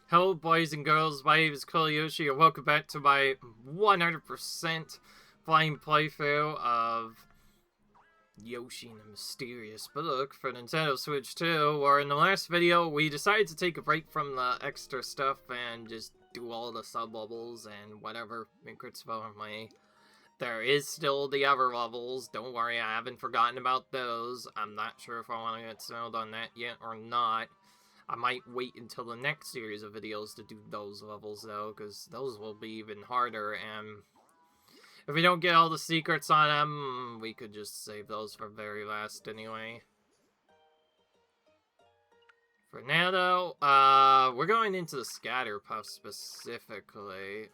Hello, boys and girls. My name is Yoshi, and welcome back to my 100% flying playthrough of Yoshi and the Mysterious Book for Nintendo Switch 2, where in the last video, we decided to take a break from the extra stuff and just do all the sub-levels and whatever secrets for me. There is still the other levels. Don't worry, I haven't forgotten about those. I'm not sure if I want to get settled on that yet or not. I might wait until the next series of videos to do those levels, though, because those will be even harder, and if we don't get all the secrets on them, we could just save those for very last anyway. For now, though, we're going into the Scatter Puff specifically.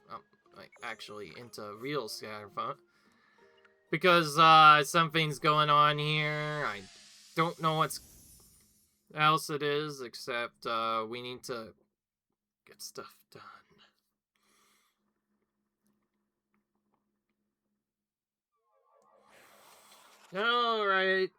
Like, actually, into real Scatter Puff. Because, something's going on here. I don't know what's else it is, except, we need to get stuff done. Alright.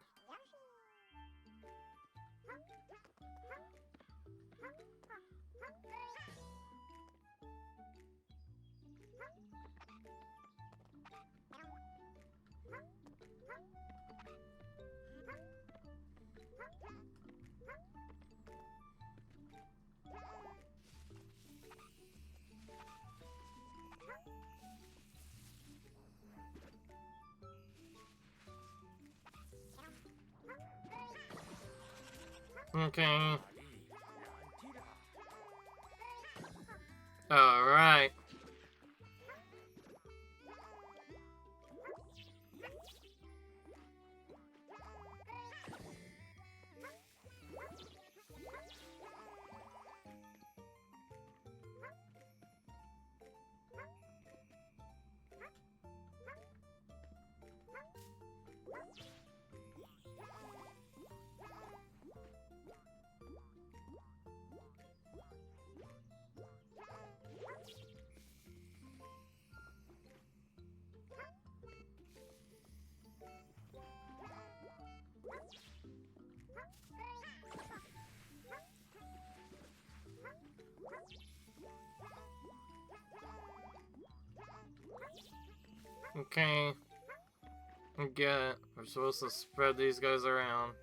Okay. Alright. Okay. I get it. We're supposed to spread these guys around.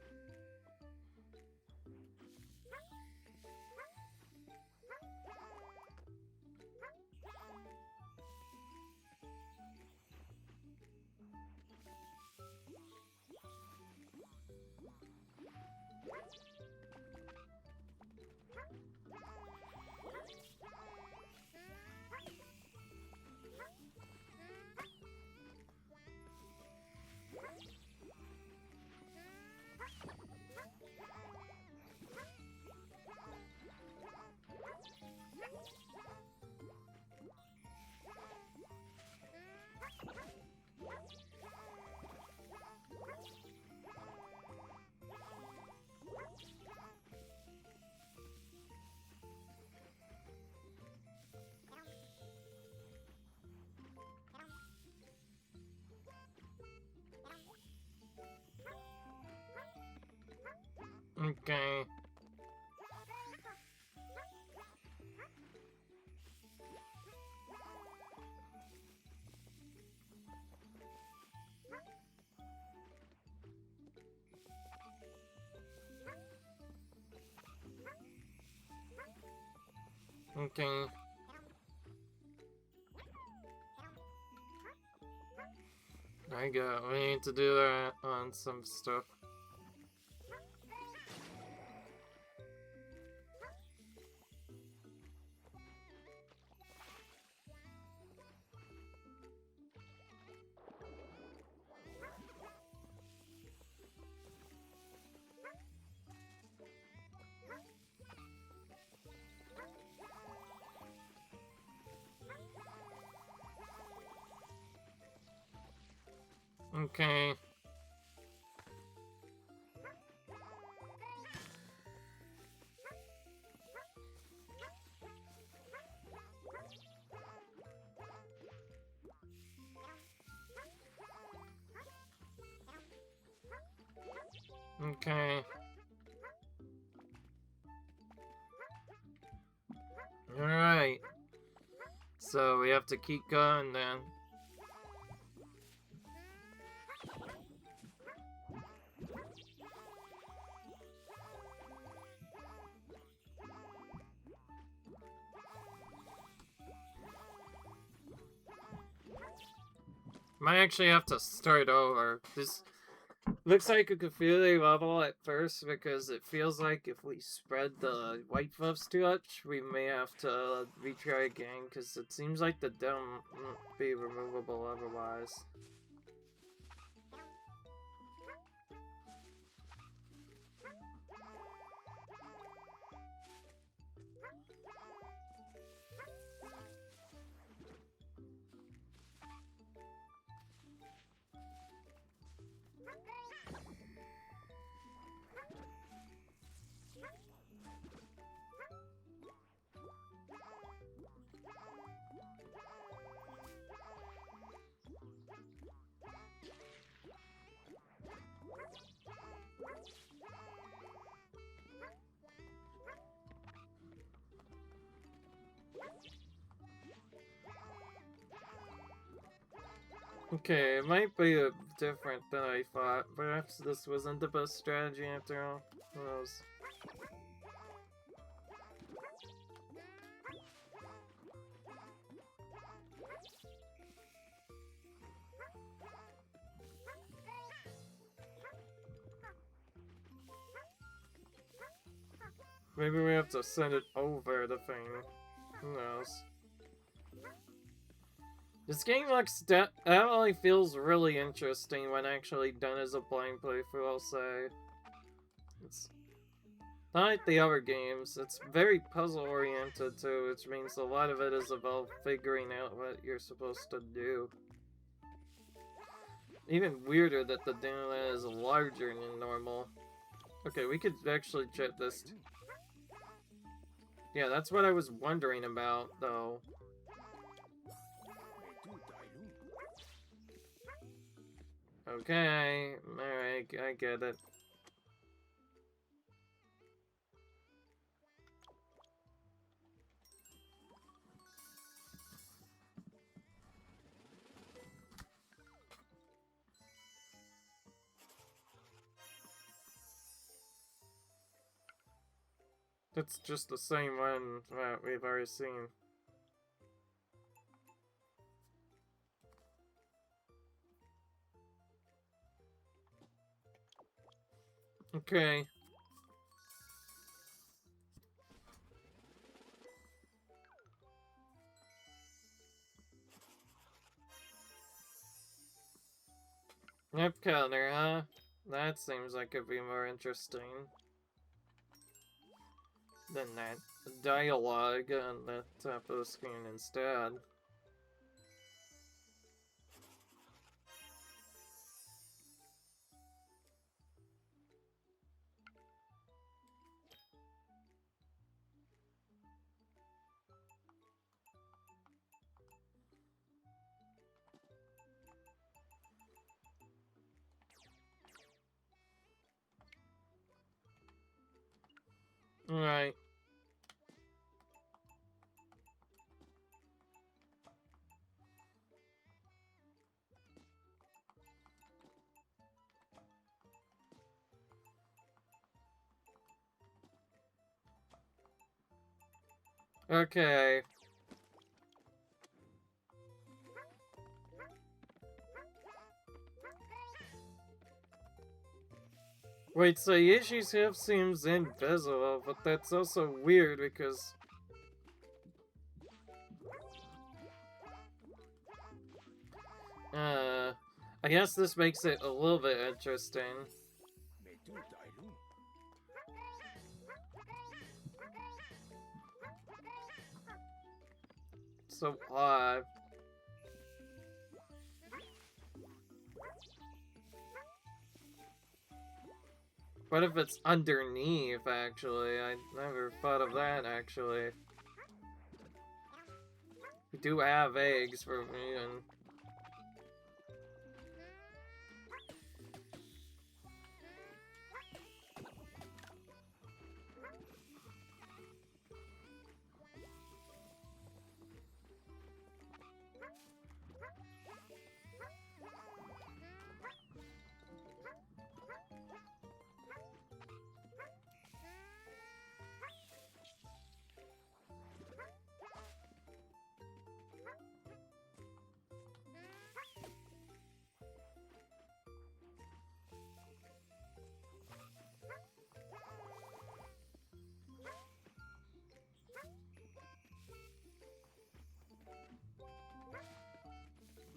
Okay. Okay. I got. We need to do that on some stuff. Okay. Okay. Alright. So we have to keep going then. Might actually have to start over. This looks like a confusing level at first because it feels like if we spread the white buffs too much, we may have to retry again because it seems like the dome won't be removable otherwise. Okay, it might be different than I thought. Perhaps this wasn't the best strategy after all. Who knows? Maybe we have to send it over the thing. Who knows? This game looks definitely feels really interesting when actually done as a blind playthrough, I'll say. It's not like the other games. It's very puzzle oriented too, which means a lot of it is about figuring out what you're supposed to do. Even weirder that the download is larger than normal. Okay, we could actually check this. Yeah, that's what I was wondering about, though. Okay, alright, I get it. That's just the same one that we've already seen. Okay. Yep, counter, huh? That seems like it'd be more interesting than that dialogue on the top of the screen instead. Alright. Okay. Wait, so Yoshi's hip seems invisible, but that's also weird because... I guess this makes it a little bit interesting. So odd. What if it's underneath, actually? I never thought of that, actually. We do have eggs for me, and...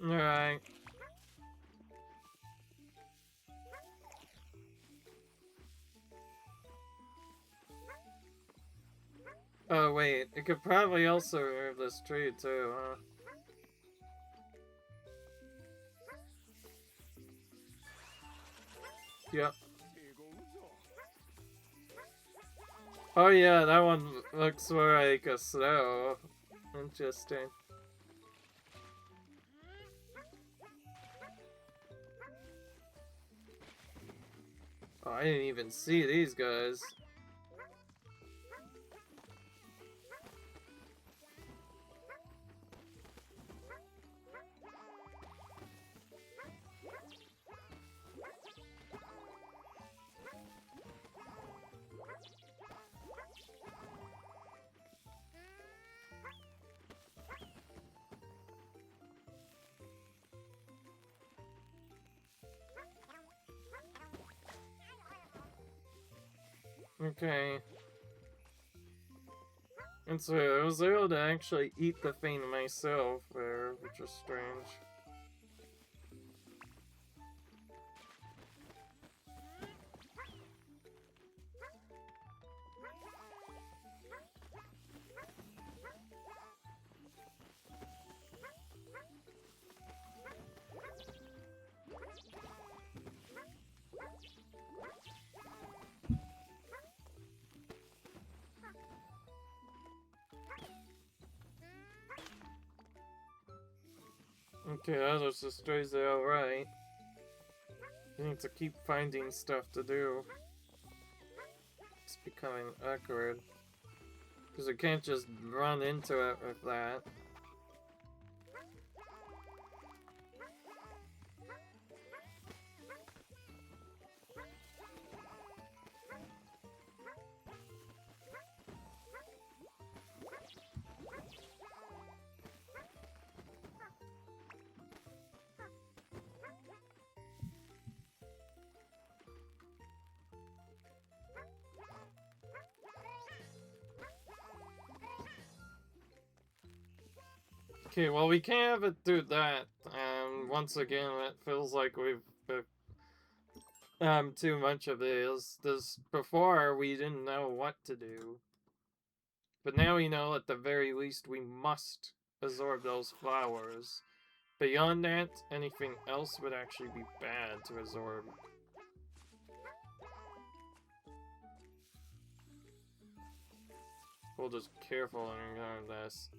Alright. Oh wait, it could probably also remove this tree too, huh? Yep. Oh yeah, that one looks more like a snow. Interesting. Oh, I didn't even see these guys. Okay. And so I was able to actually eat the thing myself there, which is strange. Okay, that just destroys it outright. You need to keep finding stuff to do. It's becoming awkward. Because we can't just run into it with that. Okay, well we can't have it do that, and once again it feels like we've too much of this. Before we didn't know what to do. But now we know at the very least we must absorb those flowers. Beyond that, anything else would actually be bad to absorb. We'll just careful in this.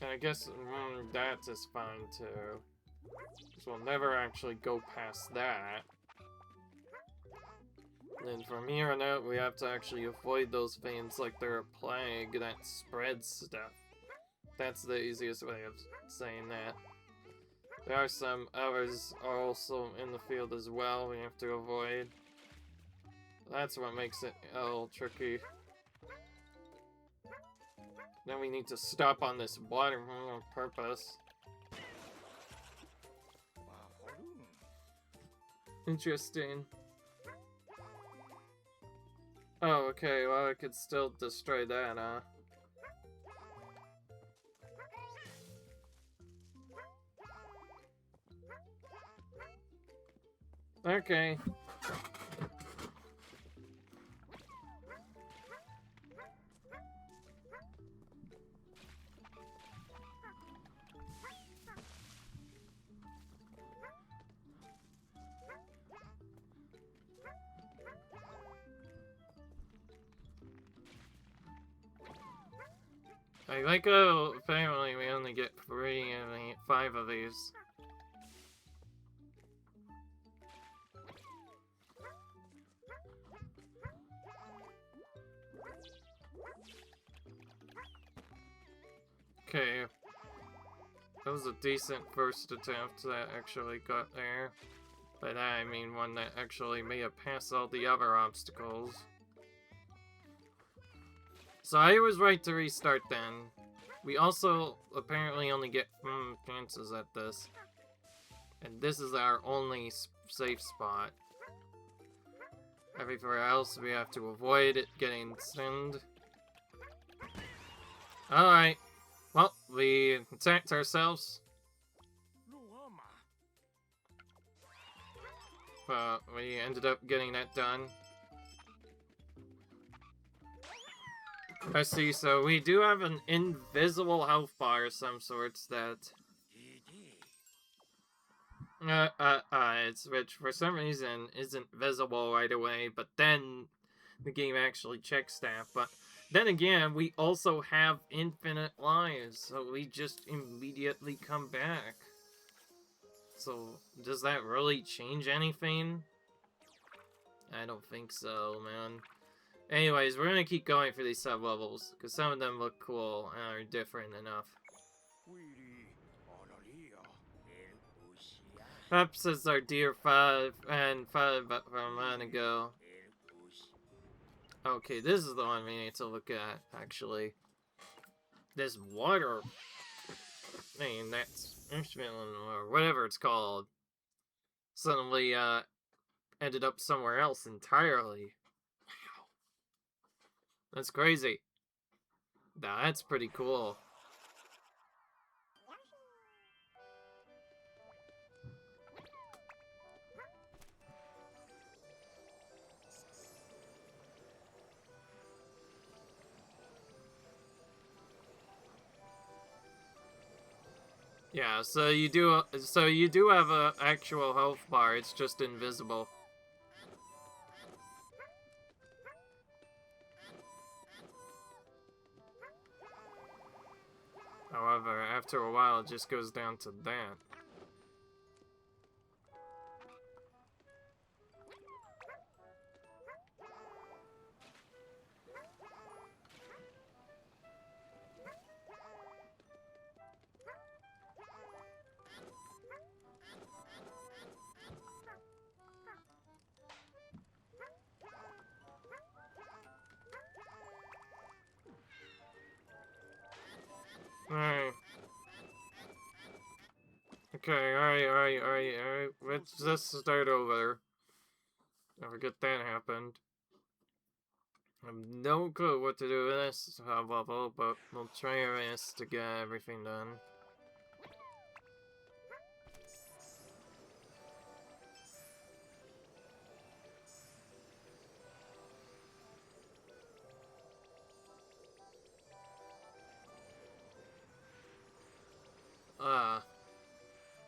And I guess that is fine too. Because we'll never actually go past that. And from here on out, we have to actually avoid those things like they're a plague that spreads stuff. That's the easiest way of saying that. There are some others also in the field as well we have to avoid. That's what makes it a little tricky. Then we need to stop on this water on purpose. Interesting. Oh, okay, well I could still destroy that, huh? Okay. I like how apparently we only get 5 of these. Okay. That was a decent first attempt that actually got there. By that I mean one that actually made it past all the other obstacles. So I was right to restart then. We also apparently only get chances at this. And this is our only safe spot. Everywhere else, we have to avoid it getting stunned. Alright. Well, we attacked ourselves. But we ended up getting that done. I see, so we do have an invisible health bar of some sorts that... it's which for some reason isn't visible right away, but then the game actually checks that. But then again, we also have infinite lives, so we just immediately come back. So, does that really change anything? I don't think so, man. Anyways, we're gonna keep going for these sub-levels, because some of them look cool and are different enough. Perhaps it's our dear 5 and 5 from a minute ago. Okay, this is the one we need to look at, actually. This water... I mean, that's instrument or whatever it's called. Suddenly, ended up somewhere else entirely. Wow. That's crazy. Nah, that's pretty cool. Yeah, so you do have a actual health bar, it's just invisible. However, after a while it just goes down to that. Alright. Okay, alright. Let's just start over. I forget that happened. I have no clue what to do with this level, but we'll try our best to get everything done.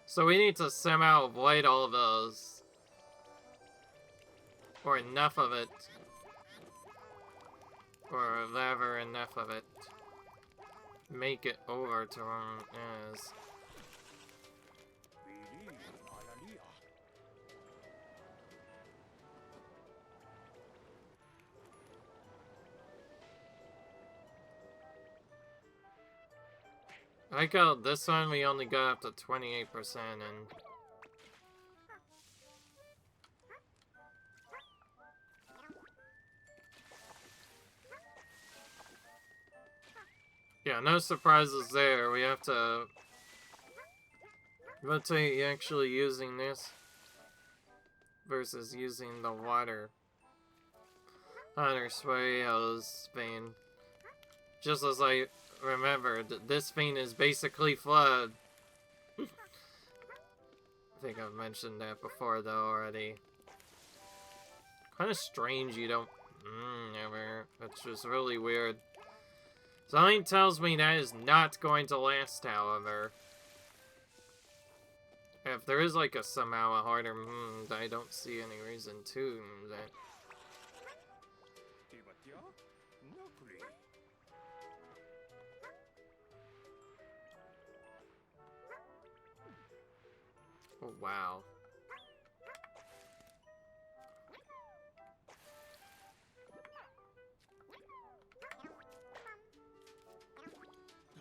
So we need to somehow avoid all of those. Or enough of it. Or whatever enough of it. Make it over to him as... I like how this one we only got up to 28% and... Yeah, no surprises there. We have to rotate actually using this versus using the water. Hunter Sway has vein. Just as I remembered, this vein is basically flood. I think I've mentioned that before though already. Kind of strange you don't ever. That's just really weird. Something tells me that is not going to last, however. If there is like a somehow a harder I don't see any reason to that. Oh wow.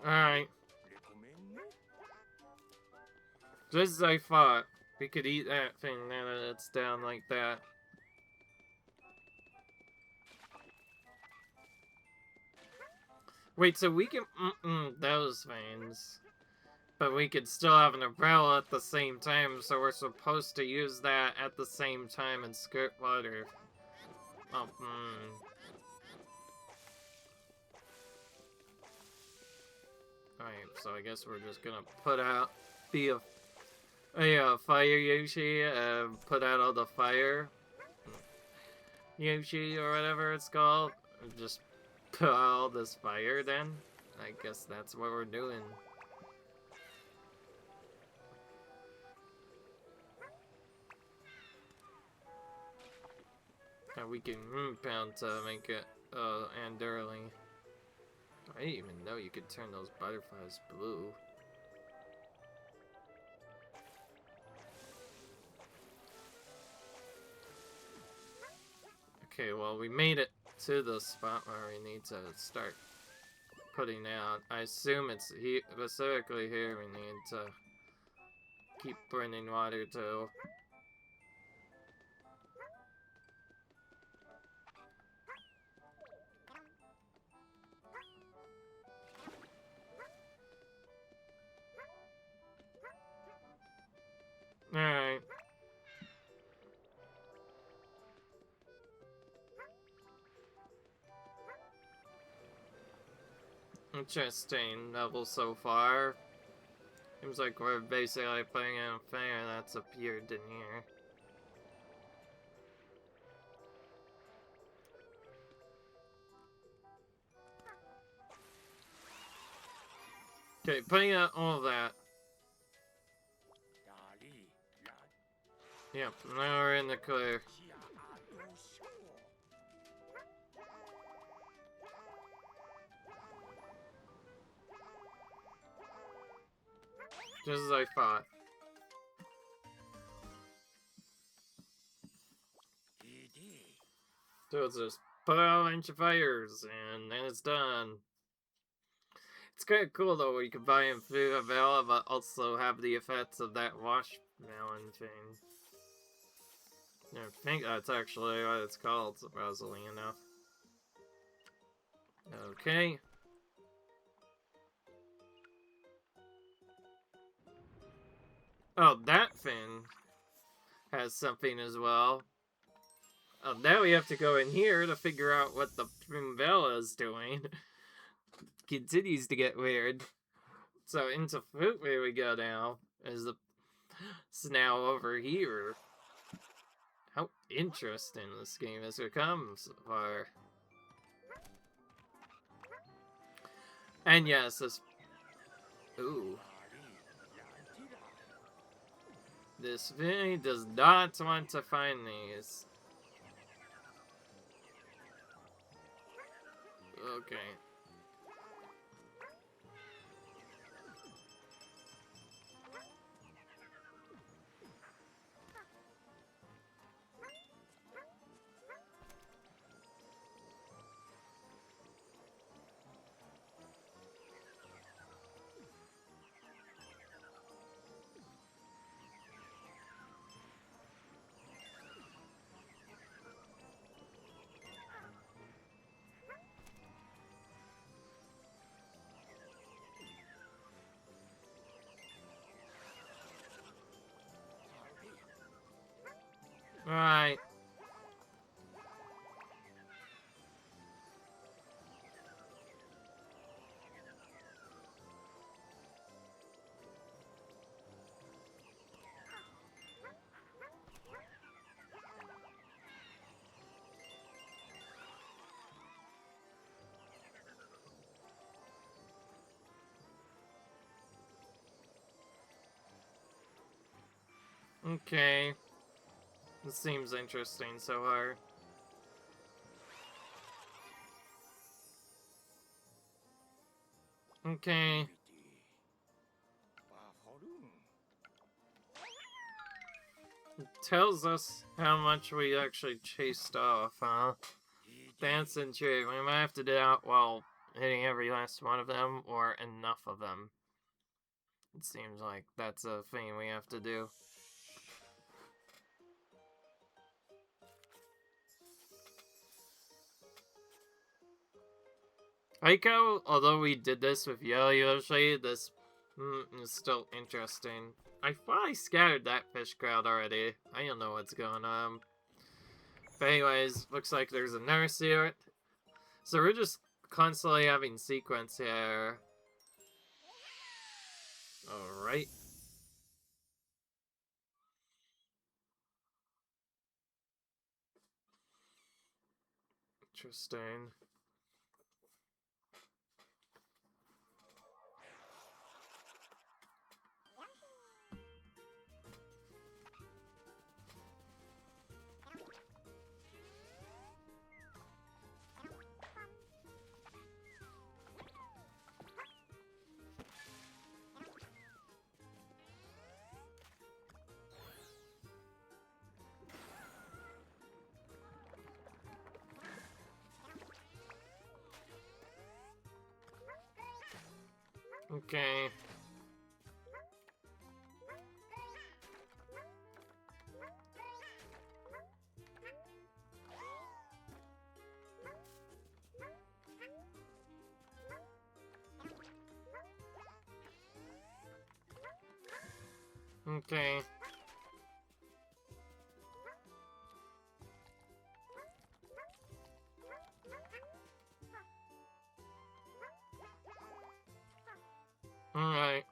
Alright. Just as I thought. We could eat that thing now that it's down like that. Wait, so we can those veins. But we could still have an umbrella at the same time, so we're supposed to use that at the same time and skirt water. Oh, Alright, so I guess we're just gonna put out the fire Yoshi and put out all the fire Yoshi or whatever it's called. Just put out all this fire then. I guess that's what we're doing. And we can pound to make it end early. I didn't even know you could turn those butterflies blue. Okay, well, we made it to the spot where we need to start putting out. I assume it's specifically here we need to keep burning water too. Alright. Interesting level so far. Seems like we're basically playing in a fair that's appeared in here. Okay, putting out all that. Yep, now we're in the clear. Just as I thought. So it's just put out a bunch of fires, and then it's done. It's kind of cool though, where you can buy in through a Vela, but also have the effects of that washmelon thing. I think that's actually what it's called, surprisingly enough. Okay. Oh, that thing has something as well. Oh, now we have to go in here to figure out what the Primvera is doing. Continues to get weird. So into Fruit where we go now is the it's now over here. How interesting this game has become so far. And yes, this... Ooh. This really does not want to find these. Okay. Right. Okay. This seems interesting so far. Okay. It tells us how much we actually chased off, huh? Dance and cheer. We might have to do that while hitting every last one of them, or enough of them. It seems like that's a thing we have to do. Aiko, although we did this with Yoshi, this is still interesting. I thought I scattered that fish crowd already. I don't know what's going on. But anyways, looks like there's a nurse here. So we're just constantly having sequence here. Alright. Interesting. Okay. Okay. Alright.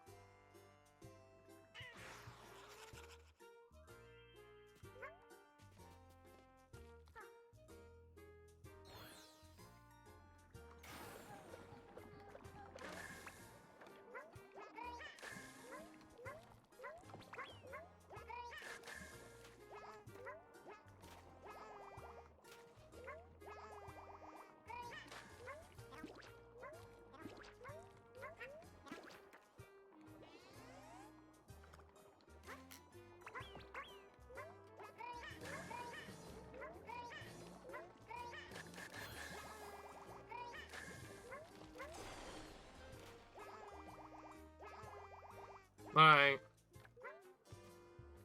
Alright.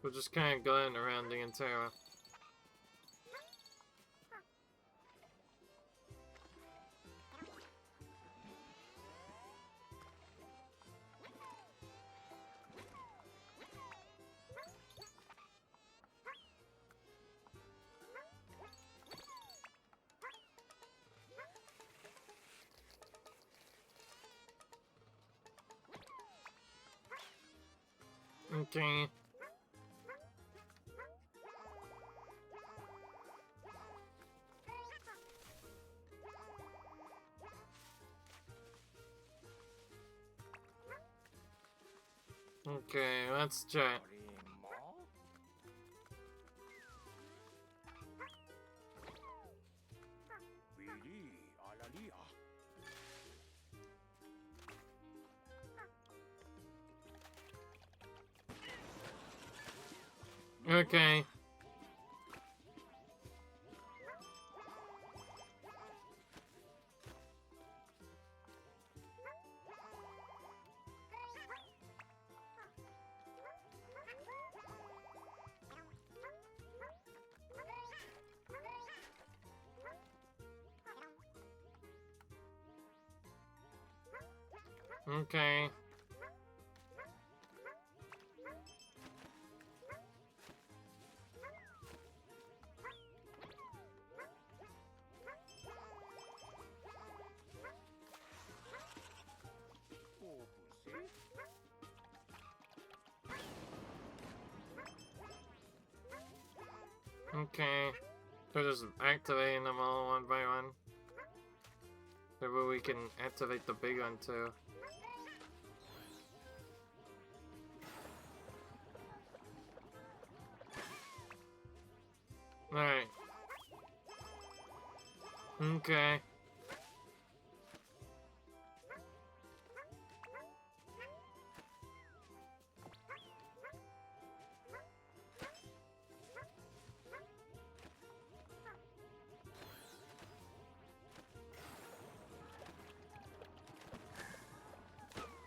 We're just kind of going around the entire... Okay. Okay, let's check. Okay. Okay. Okay. They're just activating them all one by one. Maybe we can activate the big one too. Alright. Okay.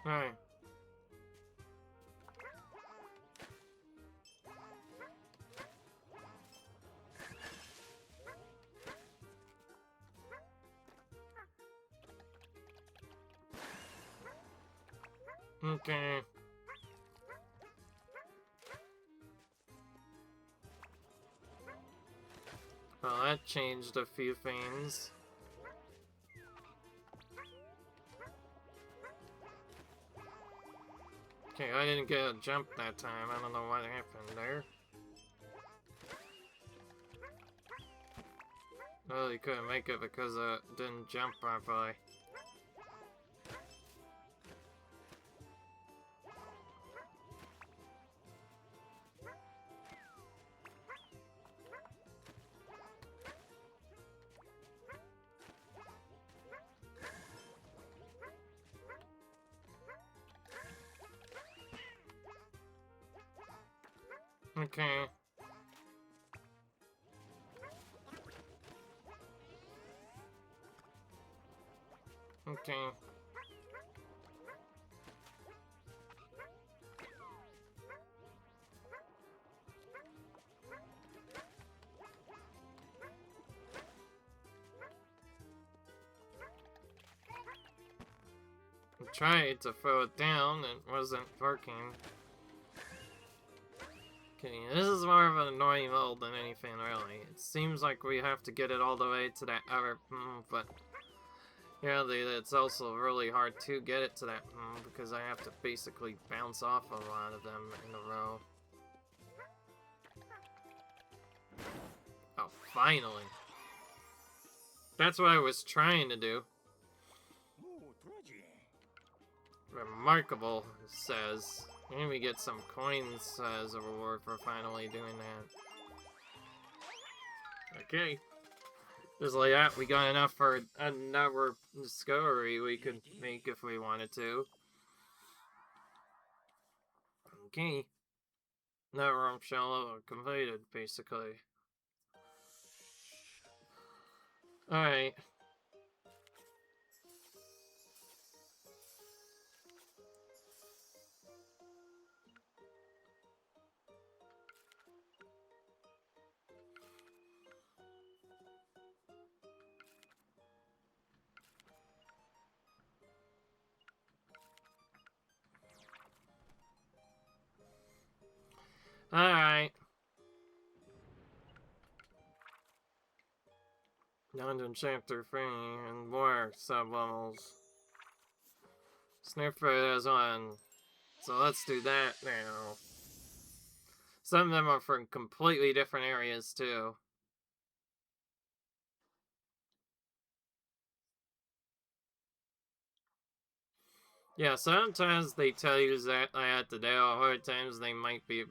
Alright. Okay. Well, that changed a few things. Okay, I didn't get a jump that time. I don't know what happened there. Oh, you couldn't make it because it didn't jump properly. Okay. Okay. I tried to throw it down, it wasn't working. Okay, this is more of an annoying level than anything, really. It seems like we have to get it all the way to that other but yeah, it's also really hard to get it to that because I have to basically bounce off a lot of them in a row. Oh, finally! That's what I was trying to do. Remarkable, it says. And we get some coins as a reward for finally doing that. Okay. Just like that, we got enough for another discovery we could make if we wanted to. Okay. That room shell completed, basically. Alright. Alright. Dungeon Chapter 3 and more sub-levels. Sniffer has one. So let's do that now. Some of them are from completely different areas, too. Yeah, sometimes they tell you that I had to do, other times they might be...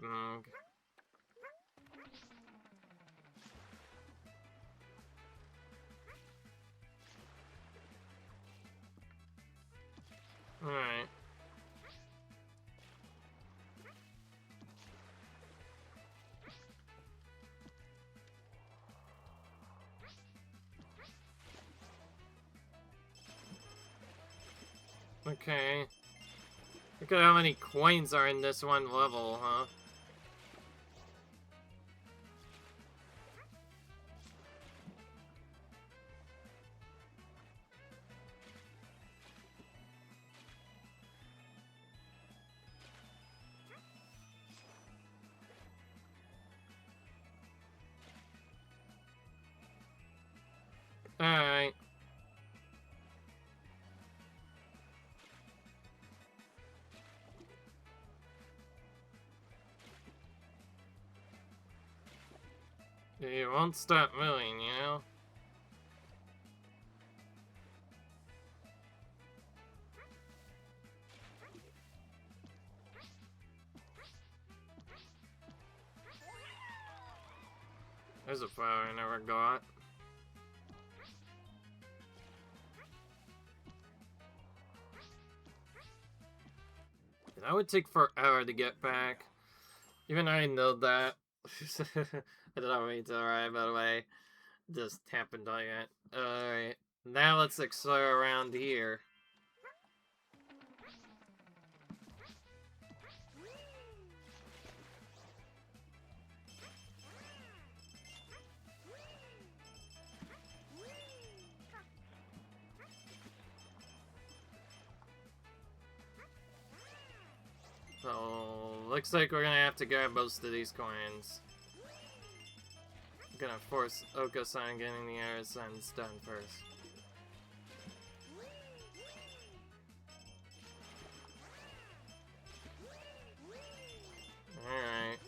Alright. Okay. Look at how many coins are in this one level, huh? Alright. You won't stop moving, you know? There's a flower I never got. That would take forever to get back. Even I know that. I don't mean to arrive, by the way. Just happened like that. Alright. Now let's explore around here. So, looks like we're gonna have to grab most of these coins. gonna force Oko-san getting the air sense done first. Alright.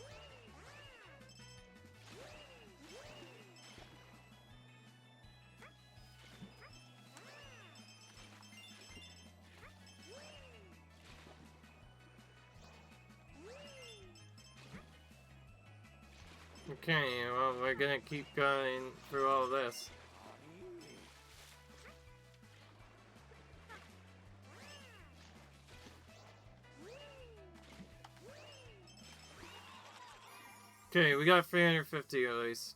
Okay, well, we're gonna keep going through all this. Okay, we got 350 at least.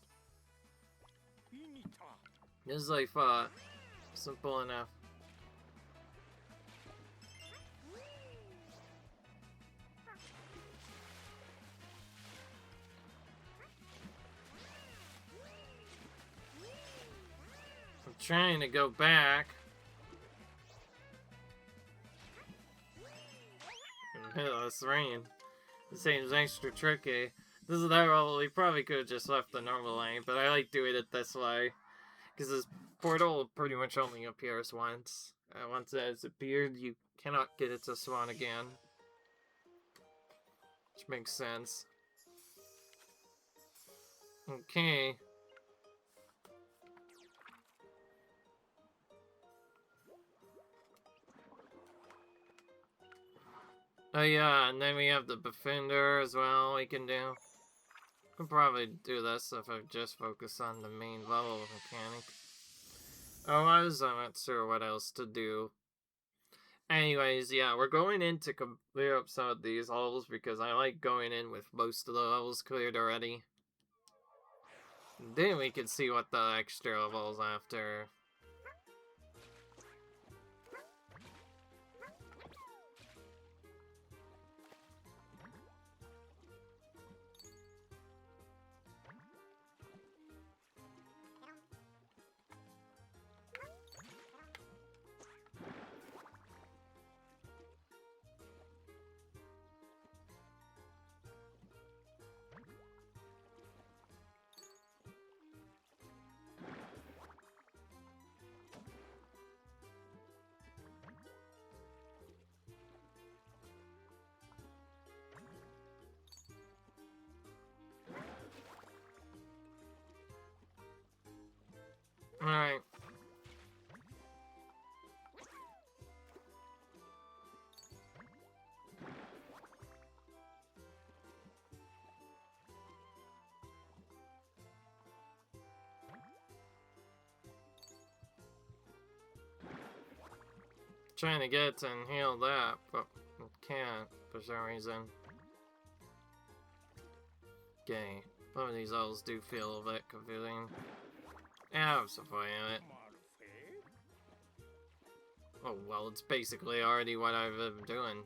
This is like, simple enough. I'm trying to go back. This rain. This seems extra tricky. This is that level, we probably could have just left the normal lane, but I like doing it this way. Because this portal pretty much only appears once. And once it has appeared, you cannot get it to spawn again. Which makes sense. Okay. Oh yeah, and then we have the Defender as well we can do. Could probably do this if I just focus on the main level mechanic. Otherwise, I'm not sure what else to do. Anyways, yeah, we're going in to clear up some of these levels because I like going in with most of the levels cleared already. Then we can see what the extra levels after. Alright. Trying to get and heal that, but can't for some reason. Okay, some of these levels do feel a bit confusing. Yeah, I'm so fine at it. Oh well, it's basically already what I've been doing.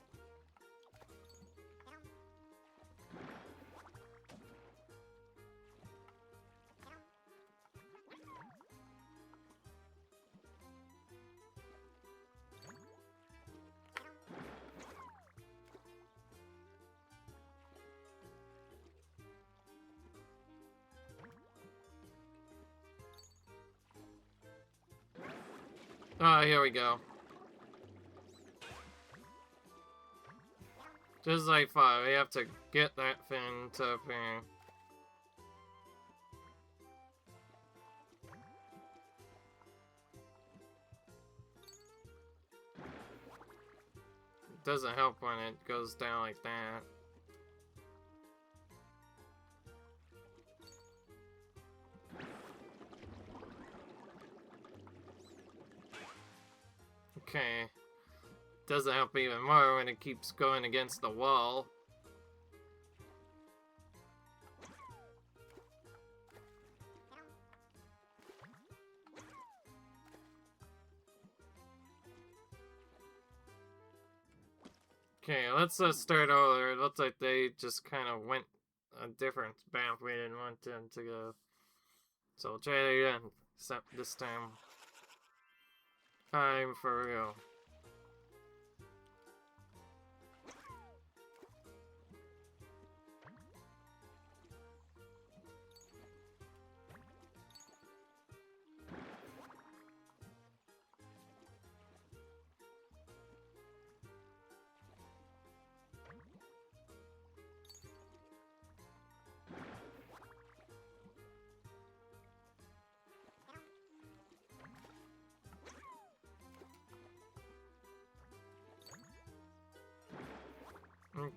Ah, here we go. Just like 5, we have to get that thing to appear. It doesn't help when it goes down like that. Okay. Doesn't help even more when it keeps going against the wall. Okay, let's start over. It looks like they just kind of went a different path we didn't want them to go. So we'll try it again, except this time. I'm for real.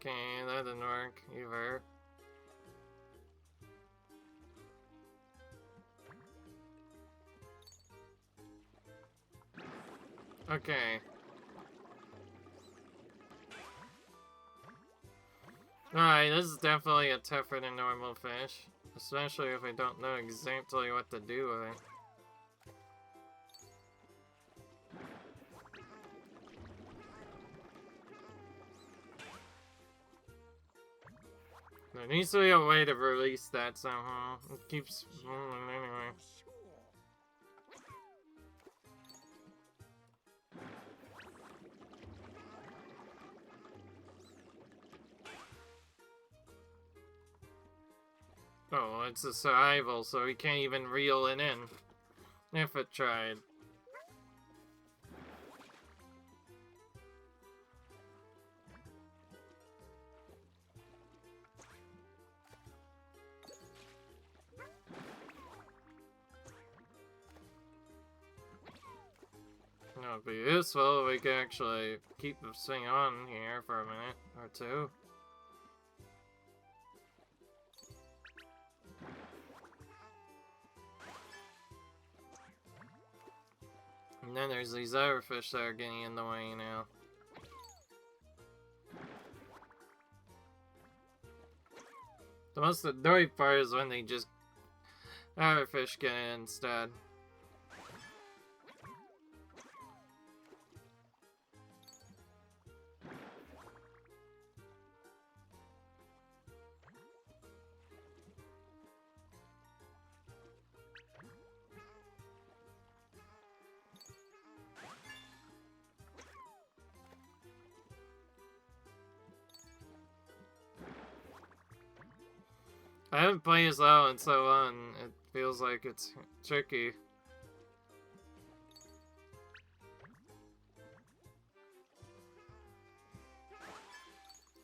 Okay, that didn't work either. Okay. Alright, this is definitely a tougher than normal fish. Especially if I don't know exactly what to do with it. There needs to be a way to release that somehow. It keeps rolling anyway. Oh, it's a survival, so we can't even reel it in. If it tried. That would be useful if we could actually keep this thing on here for a minute or two. And then there's these other fish that are getting in the way now. The most annoying part is when they just other fish get in instead. I haven't played this level in so long, it feels like it's tricky.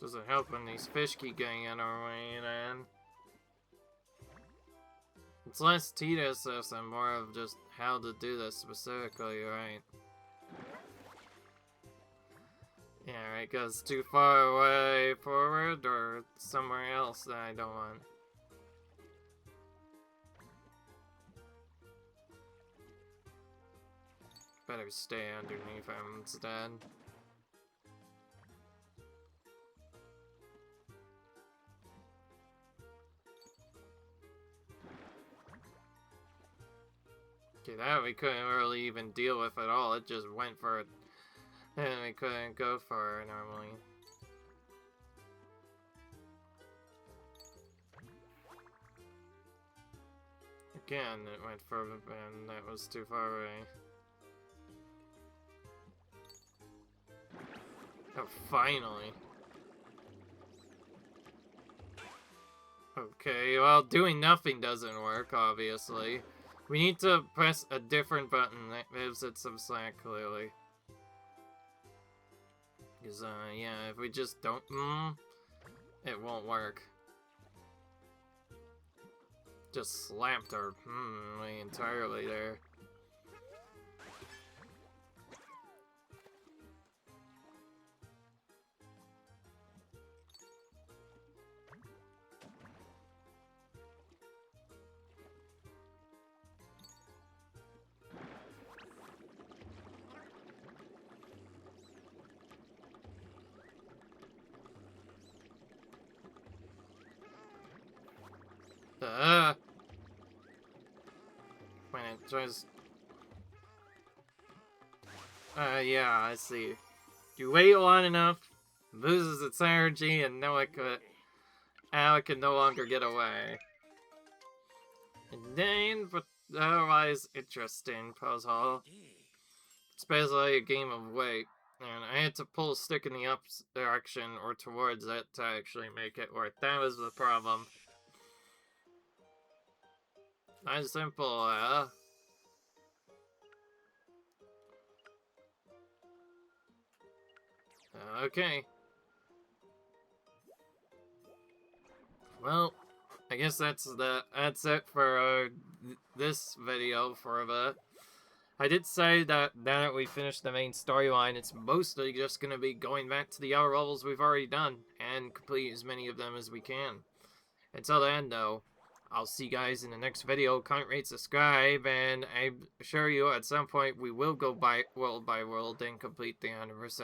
Doesn't help when these fish keep getting in our way, then. It's less tedious and more of just how to do this specifically, right? Yeah, right, goes too far away forward or somewhere else that I don't want. Better stay underneath him instead. Okay, that we couldn't really even deal with at all. It just went for it. And we couldn't go for it normally. Again, it went for it, and that was too far away. Oh, finally. Okay, well, doing nothing doesn't work, obviously. We need to press a different button that gives it some slack, clearly. Because, yeah, if we just don't, it won't work. Just slapped our, way entirely there. When it tries... yeah, I see. You wait long enough, loses its energy, and now it can no longer get away. And then, but otherwise interesting puzzle. It's basically a game of weight, and I had to pull a stick in the up direction or towards it to actually make it work. That was the problem. Nice simple, Okay. Well, I guess that's it for this video for a bit. I did say that now that we finished the main storyline, it's mostly just going to be going back to the other levels we've already done and complete as many of them as we can. Until then, though, I'll see you guys in the next video. Comment, rate, subscribe, and I assure you at some point we will go world by world and complete the 100%.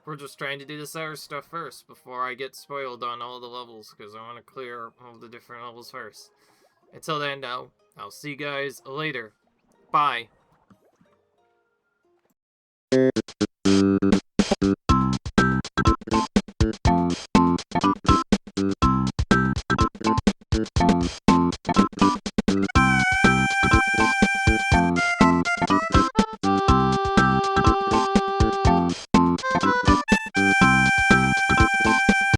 We're just trying to do this other stuff first before I get spoiled on all the levels, because I want to clear all the different levels first. Until then, though, I'll see you guys later. Bye.